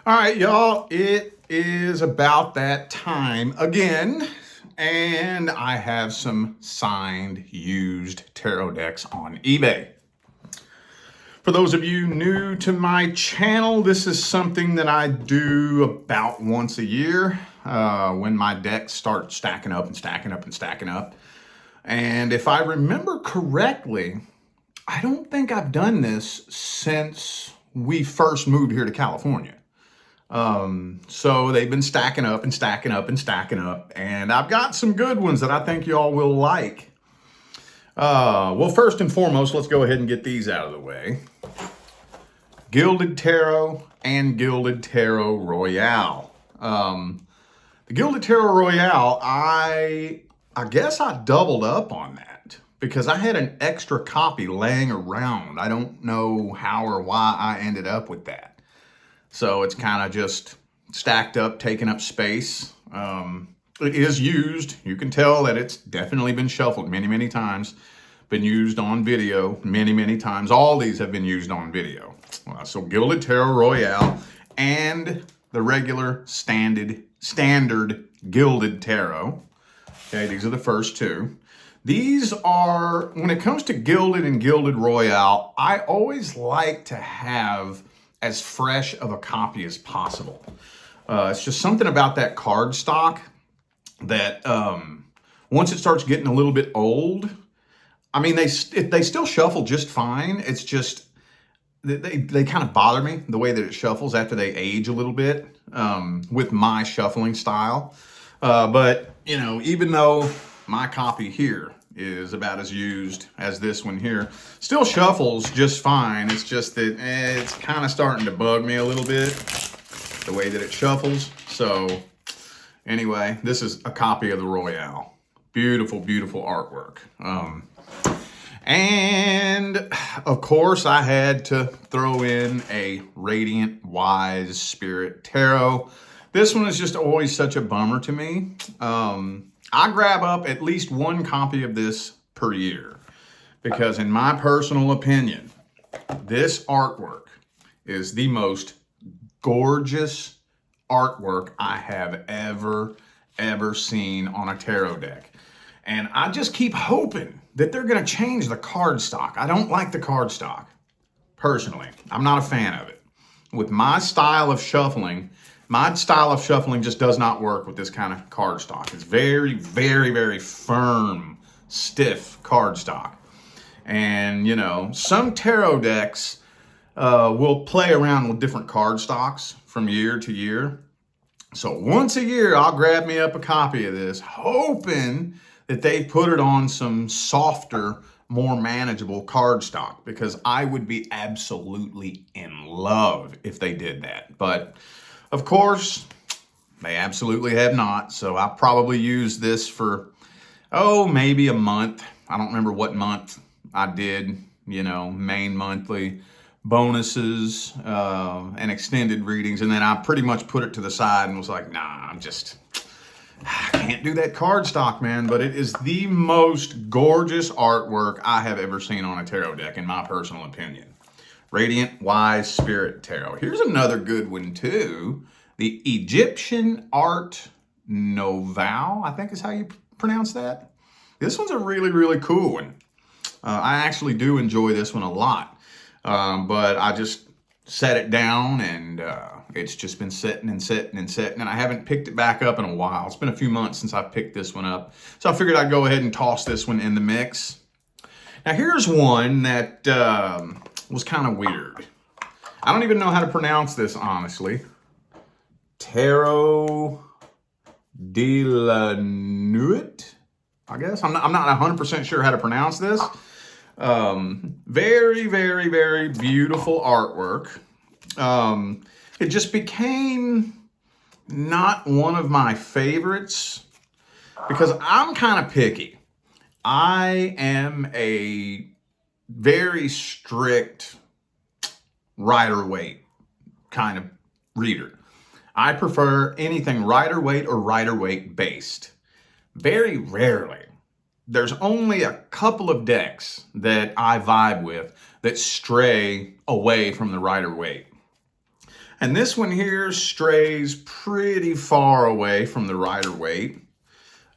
All right, y'all, it is about that time again, and I have some signed used tarot decks on eBay. For those of you new to my channel, this is something that I do about once a year when my decks start stacking up and stacking up and stacking up. And if I remember correctly, I don't think I've done this since we first moved here to California. So they've been stacking up and stacking up and stacking up, and I've got some good ones that I think y'all will like. Well, first and foremost, let's go ahead and get these out of the way. Gilded Tarot and Gilded Tarot Royale. The Gilded Tarot Royale, I guess I doubled up on that because I had an extra copy laying around. I don't know how or why I ended up with that. So it's kind of just stacked up, taking up space. It is used. You can tell that it's definitely been shuffled many, many times. Been used on video many, many times. All these have been used on video. So Gilded Tarot Royale and the regular standard Gilded Tarot. Okay, these are the first two. These are, when it comes to Gilded and Gilded Royale, I always like to have as fresh of a copy as possible. It's just something about that card stock that once it starts getting a little bit old, I mean, they still shuffle just fine. It's just, they kind of bother me, the way that it shuffles after they age a little bit with my shuffling style. But, you know, even though my copy here is about as used as this one here, still shuffles just fine. It's just that it's kind of starting to bug me a little bit, the way that it shuffles. So anyway, this is a copy of the Royale. Beautiful, beautiful artwork. And of course I had to throw in a Radiant Wise Spirit Tarot. This one is just always such a bummer to me. I grab up at least one copy of this per year because in my personal opinion, this artwork is the most gorgeous artwork I have ever seen on a tarot deck. And I just keep hoping that they're going to change the card stock. I don't like the card stock, personally. I'm not a fan of it. With my style of shuffling just does not work with this kind of card stock. It's very, very, very firm, stiff card stock. And, you know, some tarot decks will play around with different card stocks from year to year. So once a year, I'll grab me up a copy of this, hoping that they put it on some softer, more manageable card stock, because I would be absolutely in love if they did that. But of course, they absolutely have not. So I probably used this for, maybe a month. I don't remember what month I did, you know, main monthly bonuses and extended readings. And then I pretty much put it to the side and was like, nah, I can't do that card stock, man. But it is the most gorgeous artwork I have ever seen on a tarot deck, in my personal opinion. Radiant Wise Spirit Tarot. Here's another good one too. The Egyptian Art Nouveau, I think is how you pronounce that. This one's a really, really cool one. I actually do enjoy this one a lot. But I just set it down and it's just been sitting and sitting and sitting, and I haven't picked it back up in a while. It's been a few months since I picked this one up. So I figured I'd go ahead and toss this one in the mix. Now here's one that was kind of weird. I don't even know how to pronounce this, honestly. Tarot de la Nuit, I guess. I'm not 100% sure how to pronounce this. Very, very, very beautiful artwork. It just became not one of my favorites because I'm kind of picky. I am a very strict Rider-Waite kind of reader. I prefer anything Rider-Waite or Rider-Waite based. Very rarely. There's only a couple of decks that I vibe with that stray away from the Rider-Waite. And this one here strays pretty far away from the Rider-Waite.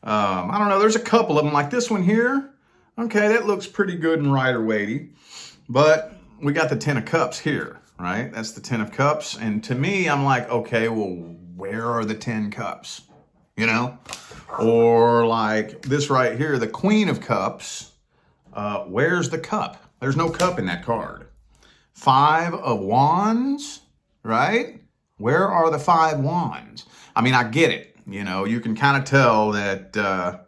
I don't know, there's a couple of them like this one here. Okay, that looks pretty good and Rider-Waitey. But we got the 10 of cups here, right? That's the 10 of cups. And to me, I'm like, okay, well, where are the 10 cups? You know? Or like this right here, the Queen of Cups. Where's the cup? There's no cup in that card. 5 of Wands, right? Where are the 5 wands? I mean, I get it. You know, you can kind of tell that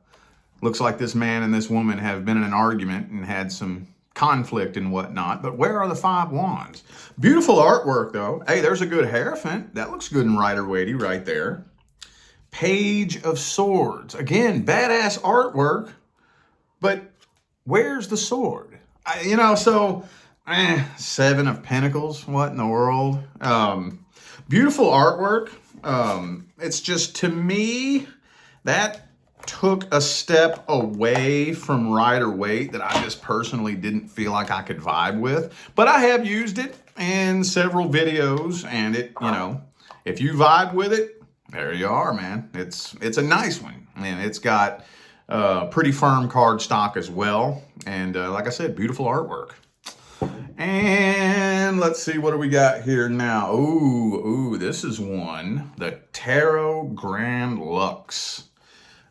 looks like this man and this woman have been in an argument and had some conflict and whatnot. But where are the 5 wands? Beautiful artwork, though. Hey, there's a good Hierophant. That looks good and Rider-Waitey right there. Page of Swords. Again, badass artwork. But where's the sword? You know, so... 7 of Pentacles, what in the world? Beautiful artwork. It's just, to me, that took a step away from Rider-Waite that I just personally didn't feel like I could vibe with. But I have used it in several videos, and it, you know, if you vibe with it, there you are, man. It's a nice one, and it's got pretty firm card stock as well. And like I said, beautiful artwork. And let's see, what do we got here now? Ooh, this is one, the Tarot Grand Luxe.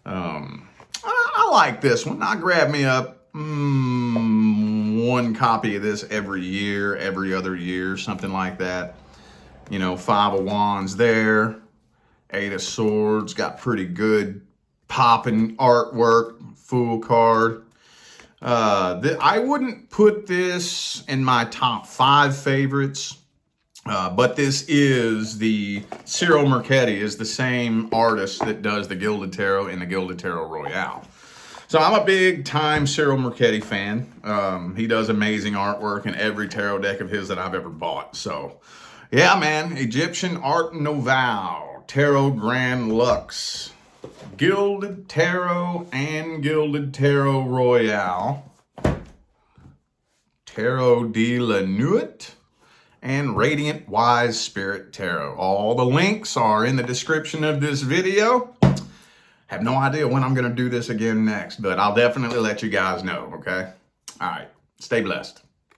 I like this one. I grab me up one copy of this every year, every other year, something like that. You know, 5 of Wands there, 8 of Swords, got pretty good popping artwork, Fool card. I wouldn't put this in my top 5 favorites, but this is the Cyril Mercetti is the same artist that does the Gilded Tarot and the Gilded Tarot Royale. So I'm a big time Cyril Mercetti fan. He does amazing artwork in every tarot deck of his that I've ever bought. So yeah, man, Egyptian Art Nouveau, Tarot Grand Luxe. Gilded Tarot and Gilded Tarot Royale, Tarot de la Nuit, and Radiant Wise Spirit Tarot. All the links are in the description of this video. Have no idea when I'm going to do this again next, but I'll definitely let you guys know, okay? All right, stay blessed.